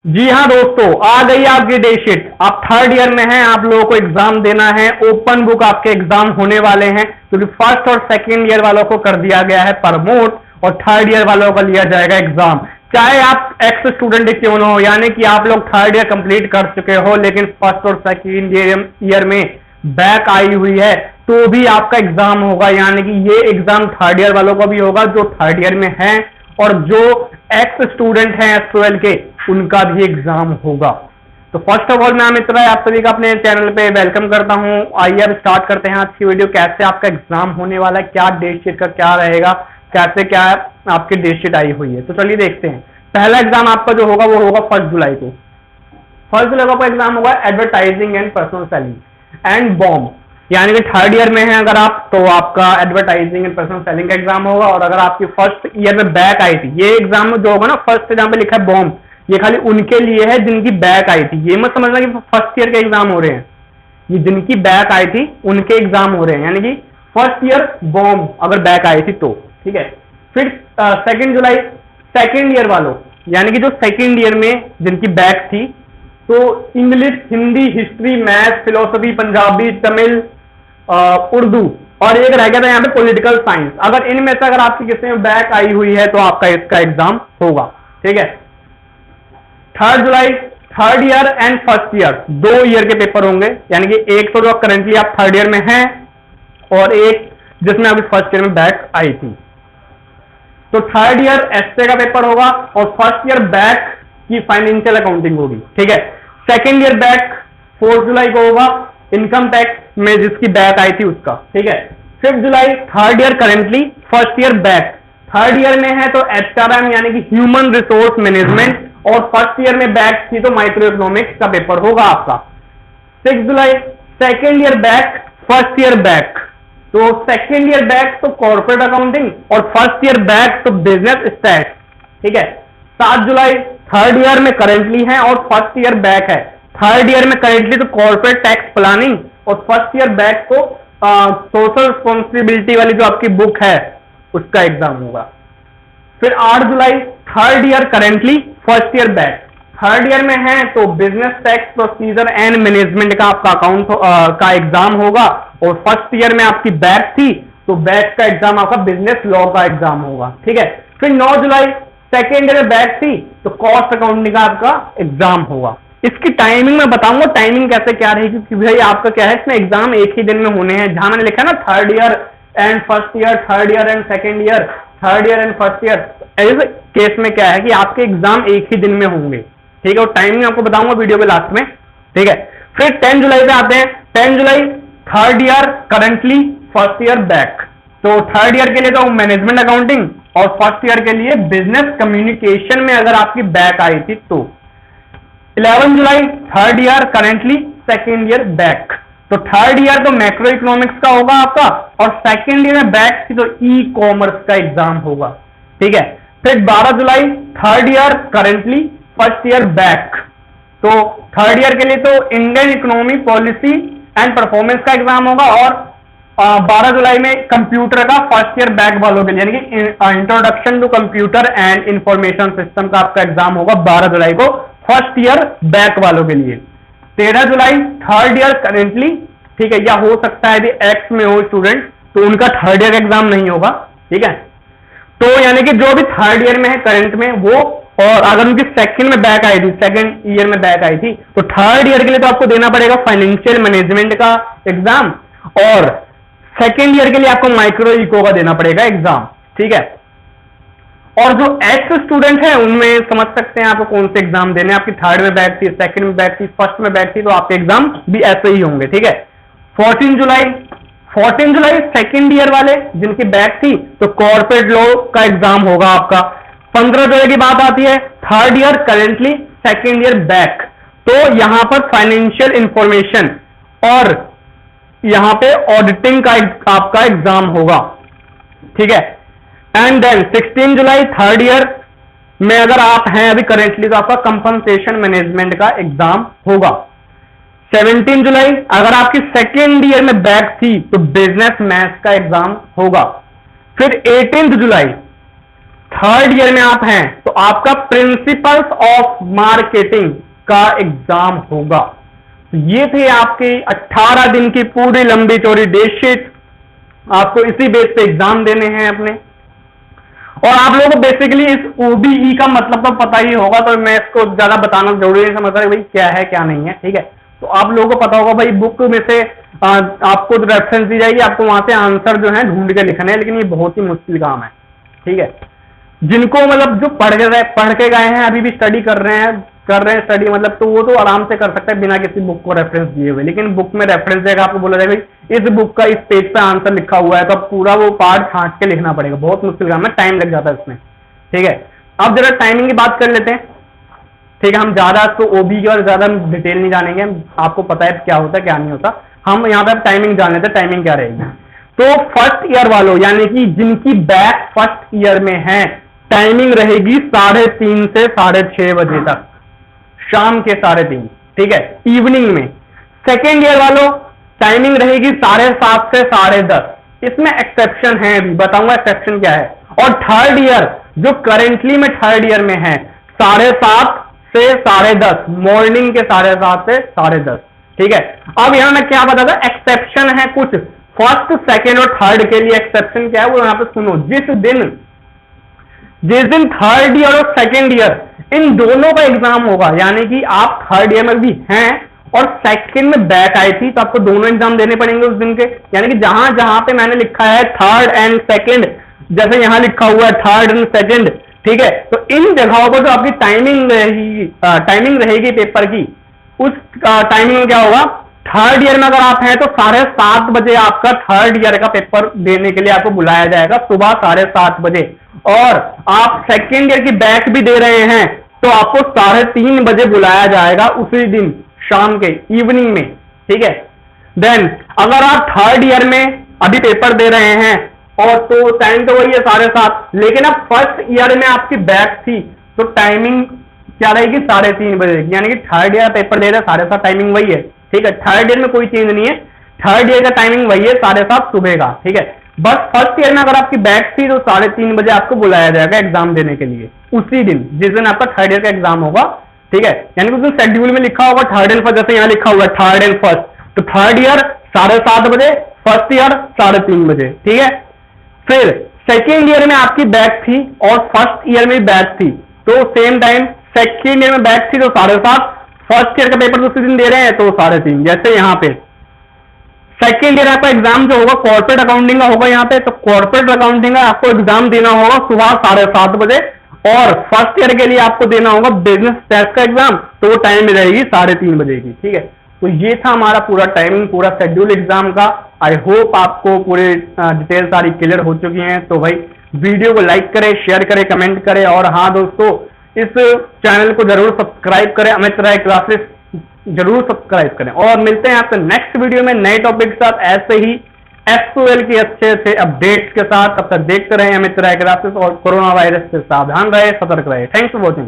जी हाँ दोस्तों, आ गई आपकी डेटशीट। आप थर्ड ईयर में हैं, आप लोगों को एग्जाम देना है। ओपन बुक आपके एग्जाम होने वाले हैं, क्योंकि फर्स्ट और सेकंड ईयर वालों को कर दिया गया है प्रमोट और थर्ड ईयर वालों का लिया जाएगा एग्जाम। चाहे आप एक्स स्टूडेंट क्यों ना हो, यानी कि आप लोग थर्ड ईयर कंप्लीट कर चुके हो लेकिन फर्स्ट और सेकंड ईयर में बैक आई हुई है, तो भी आपका एग्जाम होगा। यानी कि ये एग्जाम थर्ड ईयर वालों का भी होगा जो थर्ड ईयर में है, और जो एक्स स्टूडेंट हैं S12 के, उनका भी एग्जाम होगा। तो फर्स्ट ऑफ ऑल मैं अमित राय आप सभी का अपने चैनल पे वेलकम करता हूं। आइए अब स्टार्ट करते हैं आज की वीडियो। कैसे आपका एग्जाम होने वाला है, क्या डेट शीट का क्या रहेगा, कैसे क्या आपकी डेट शीट आई हुई है, तो चलिए देखते हैं। पहला एग्जाम आपका जो होगा वो होगा 1 जुलाई को। 1 जुलाई को एग्जाम होगा advertising and personal selling and bomb. यानी कि थर्ड ईयर में है अगर आप, तो आपका एडवर्टाइजिंग एंड पर्सनल सेलिंग का एग्जाम होगा। और अगर आपकी फर्स्ट ईयर में बैक आई थी, ये एग्जाम जो होगा ना, फर्स्ट एग्जाम पे लिखा है बॉम्ब, ये खाली उनके लिए है जिनकी बैक आई थी। ये मत समझना कि फर्स्ट ईयर के एग्जाम हो रहे हैं, ये जिनकी बैक आई थी उनके एग्जाम हो रहे हैं। यानी कि फर्स्ट ईयर बॉम्ब अगर बैक आई थी तो ठीक है। फिर 2 जुलाई सेकेंड ईयर वालों, यानी कि जो सेकेंड ईयर में जिनकी बैक थी, तो English, Hindi, history, math, philosophy, Punjabi, Tamil, Urdu, और एक रह गया था यहाँ पे पॉलिटिकल साइंस। अगर इनमें से अगर आपकी किसी में बैक आई हुई है तो आपका इसका एग्जाम होगा। ठीक है। 3 जुलाई third year and first year, 2 year के पेपर होंगे। यानी कि एक तो जो करंटली आप थर्ड ईयर में हैं और एक जिसमें अभी फर्स्ट ईयर में बैक आई थी। तो थर्ड ईयर एसए का पेपर होगा और फर्स्ट ईयर बैक की फाइनेंशियल अकाउंटिंग होगी। ठीक है। सेकेंड ईयर बैक 4 जुलाई को होगा, इनकम टैक्स में जिसकी बैक आई थी उसका। ठीक है। 5 जुलाई third year currently, first year back. Third year में है तो HRM यानी कि ह्यूमन रिसोर्स मैनेजमेंट, और फर्स्ट ईयर में बैक थी तो माइक्रो इकोनॉमिक्स का पेपर होगा आपका। 6 जुलाई second year back, first year back. तो सेकेंड ईयर बैक तो कॉर्पोरेट अकाउंटिंग और फर्स्ट ईयर बैक तो बिजनेस स्टैट्स। ठीक है। 7 जुलाई थर्ड ईयर में करेंटली है और फर्स्ट ईयर बैक है। थर्ड ईयर में करेंटली तो कॉर्पोरेट टैक्स प्लानिंग, और फर्स्ट ईयर बैक को सोशल रिस्पॉन्सिबिलिटी वाली जो आपकी बुक है उसका एग्जाम होगा। फिर 8 जुलाई third year currently, first year back. Third year में है तो business tax procedure and management का आपका अकाउंट का एग्जाम होगा, और फर्स्ट ईयर में आपकी बैक थी तो बैक का एग्जाम आपका बिजनेस लॉ का एग्जाम होगा। ठीक है। फिर 9 जुलाई सेकेंड ईयर में बैक थी तो कॉस्ट अकाउंटिंग का आपका एग्जाम होगा। इसकी टाइमिंग मैं बताऊंगा, टाइमिंग कैसे क्या रहेगी, क्योंकि भाई आपका क्या है, इसमें एग्जाम एक ही दिन में होने हैं। जहां मैंने लिखा ना third year and first year, third year and second year, third year and first year, इस केस में क्या है कि आपके एग्जाम एक ही दिन में होंगे। ठीक है। और टाइमिंग आपको बताऊंगा वीडियो के लास्ट में। ठीक है। फिर 10 जुलाई पे आते हैं। 10 जुलाई third year currently, first year back. तो थर्ड ईयर के लिए तो मैनेजमेंट अकाउंटिंग, और फर्स्ट ईयर के लिए बिजनेस कम्युनिकेशन में अगर आपकी बैक आई थी तो। 11 जुलाई third year currently, second year back. तो थर्ड ईयर तो मैक्रो इकोनॉमिक्स का होगा आपका, और सेकेंड ईयर में बैक थी तो ई कॉमर्स का एग्जाम होगा। ठीक है। फिर 12 जुलाई third year currently, first year back. तो थर्ड ईयर के लिए तो Indian economy policy and performance का एग्जाम होगा, और 12 जुलाई में कंप्यूटर का फर्स्ट ईयर बैक वालों के लिए, यानी कि introduction to computer and information system का आपका एग्जाम होगा 12 जुलाई को, फर्स्ट ईयर बैक वालों के लिए। 13 जुलाई थर्ड ईयर करेंटली। ठीक है। या हो सकता है यदि एक्स में हो स्टूडेंट तो उनका थर्ड ईयर एग्जाम नहीं होगा। ठीक है। तो यानी कि जो भी थर्ड ईयर में है करंट में वो, और अगर उनकी सेकंड में बैक आई थी, सेकंड ईयर में बैक आई थी, तो थर्ड ईयर के लिए तो आपको देना पड़ेगा फाइनेंशियल मैनेजमेंट का एग्जाम, और सेकेंड ईयर के लिए आपको माइक्रो इको का देना पड़ेगा एग्जाम। ठीक है। और जो एक्स स्टूडेंट है उनमें समझ सकते हैं आपको कौन से एग्जाम देने। आपकी थर्ड में बैक थी, सेकंड में बैक थी, फर्स्ट में बैक थी, तो आपके एग्जाम भी ऐसे ही होंगे। ठीक है। 14 जुलाई सेकंड ईयर वाले जिनकी बैक थी तो कॉर्पोरेट लॉ का एग्जाम होगा आपका। 15 जुलाई की बात आती है, third year currently, second year back. तो यहां पर फाइनेंशियल इंफॉर्मेशन और यहां पे ऑडिटिंग का आपका एग्जाम होगा। ठीक है। एंड देन 16 जुलाई थर्ड ईयर में अगर आप हैं अभी करेंटली तो आपका कंपनसेशन मैनेजमेंट का एग्जाम होगा। 17 जुलाई अगर आपकी सेकेंड ईयर में बैक थी तो बिजनेस मैथ्स का एग्जाम होगा। फिर 18 जुलाई थर्ड ईयर में आप हैं तो आपका प्रिंसिपल्स ऑफ मार्केटिंग का एग्जाम होगा। तो ये थे आपके 18 दिन की पूरी लंबी चौड़ी डेट शीट। आपको इसी बेस पे एग्जाम देने हैं अपने। और आप लोगों को बेसिकली इस ओबीई का मतलब तो पता ही होगा, तो मैं इसको ज्यादा बताना जरूरी नहीं समझता भाई क्या है क्या नहीं है, ठीक है। तो आप लोगों को पता होगा भाई, बुक में से आपको रेफरेंस दी जाएगी, आपको वहां से आंसर जो है ढूंढ के लिखने हैं, लेकिन ये बहुत ही मुश्किल काम है, ठीक है। जिनको मतलब जो पढ़ के गए हैं, अभी भी स्टडी कर रहे हैं स्टडी, मतलब तो वो तो आराम से कर सकते हैं बिना किसी बुक को रेफरेंस दिए हुए। लेकिन बुक में रेफरेंस देगा, आपको बोला जाएगा इस बुक का इस पेज पे आंसर लिखा हुआ है, तो अब पूरा वो पार्ट छांट के लिखना पड़ेगा। बहुत मुश्किल काम है, टाइम लग जाता है इसमें, ठीक है। अब जरा टाइमिंग की बात कर लेते हैं, ठीक है। हम ज्यादा इसको ओबी की और ज्यादा डिटेल नहीं जानेंगे, आपको पता है क्या होता है क्या नहीं होता। हम यहाँ पे टाइमिंग जान लेते हैं, टाइमिंग क्या रहेगी। तो फर्स्ट ईयर वालों, यानी कि जिनकी बैच फर्स्ट ईयर में है, टाइमिंग रहेगी 3:30 से 6:30 बजे तक, शाम के 3:30, ठीक है, इवनिंग में। सेकेंड ईयर वालों, टाइमिंग रहेगी 7:30 से 10:30। इसमें एक्सेप्शन है, अभी बताऊंगा एक्सेप्शन क्या है। और थर्ड ईयर, जो करेंटली में थर्ड ईयर में है, 7:30 से 10:30, मॉर्निंग के 7:30 से 10:30, ठीक है। अब यहां मैं क्या बता था, एक्सेप्शन है कुछ फर्स्ट सेकेंड और थर्ड के लिए। एक्सेप्शन क्या है वो यहां पे सुनो। जिस दिन थर्ड ईयर और सेकेंड ईयर इन दोनों का एग्जाम होगा, यानी कि आप थर्ड ईयर में भी हैं और सेकेंड में बैक आई थी, तो आपको दोनों एग्जाम देने पड़ेंगे उस दिन के। यानी कि जहां जहां पे मैंने लिखा है थर्ड एंड सेकेंड, जैसे यहां लिखा हुआ है थर्ड एंड सेकेंड, ठीक है, तो इन जगहों पर जो आपकी टाइमिंग रहेगी पेपर की, उस टाइमिंग में क्या होगा, थर्ड ईयर में अगर आप हैं तो 7:30 बजे आपका थर्ड ईयर का पेपर देने के लिए आपको बुलाया जाएगा, सुबह 7:30 बजे। और आप सेकेंड ईयर की बैच भी दे रहे हैं तो आपको 3:30 बजे बुलाया जाएगा, उसी दिन शाम के इवनिंग में, ठीक है। देन अगर आप थर्ड ईयर में अभी पेपर दे रहे हैं और तो टाइम तो वही है 7:30, लेकिन अब फर्स्ट ईयर में आपकी बैच थी तो टाइमिंग क्या रहेगी, 3:30 बजे, यानी कि थर्ड ईयर पेपर दे रहे हैं 7:30, टाइमिंग वही है, ठीक है। थर्ड ईयर में कोई चेंज नहीं है, थर्ड ईयर का टाइमिंग वही है 7:30 सुबह का, ठीक है। बस फर्स्ट ईयर में अगर आपकी बैच थी तो 3:30 बजे आपको बुलाया जाएगा एग्जाम देने के लिए, उसी दिन जिस दिन आपका थर्ड ईयर का एग्जाम होगा, ठीक है। यानी कि उस दिन शेड्यूल में लिखा होगा थर्ड एंड फर्स्ट, जैसे यहां लिखा हुआ थर्ड एंड फर्स्ट, तो थर्ड ईयर 7:30 बजे, फर्स्ट ईयर 3:30 बजे, ठीक है। फिर सेकेंड ईयर में आपकी बैच थी और फर्स्ट ईयर में बैच थी, तो सेम टाइम सेकेंड ईयर में बैच थी तो 7:30, फर्स्ट ईयर का पेपर उसी दिन दे रहे हैं तो 3:30। जैसे यहां पे सेकेंड ईयर आपका एग्जाम जो होगा कॉर्पोरेट अकाउंटिंग का होगा यहाँ पे, तो कॉर्पोरेट अकाउंटिंग का आपको एग्जाम देना होगा सुबह 7:30 बजे, और फर्स्ट ईयर के लिए आपको देना होगा बिजनेस टेस्ट का एग्जाम, तो वो टाइम रहेगी 3:30 बजे की, ठीक है। तो ये था हमारा पूरा टाइमिंग, पूरा शेड्यूल एग्जाम का। आई होप आपको पूरे डिटेल सारी क्लियर हो चुकी हैं। तो भाई वीडियो को लाइक करें, शेयर करें, कमेंट करें, और हाँ दोस्तों, इस चैनल को जरूर सब्सक्राइब करें, अमित राय क्लासेस जरूर सब्सक्राइब करें। और मिलते हैं आपसे नेक्स्ट वीडियो में नए टॉपिक के साथ, ऐसे ही SQL के अच्छे अच्छे अपडेट्स के साथ। तब तक देखते रहे अमित राय क्लासेस और कोरोना वायरस से सावधान रहे, सतर्क रहे। Thanks for watching.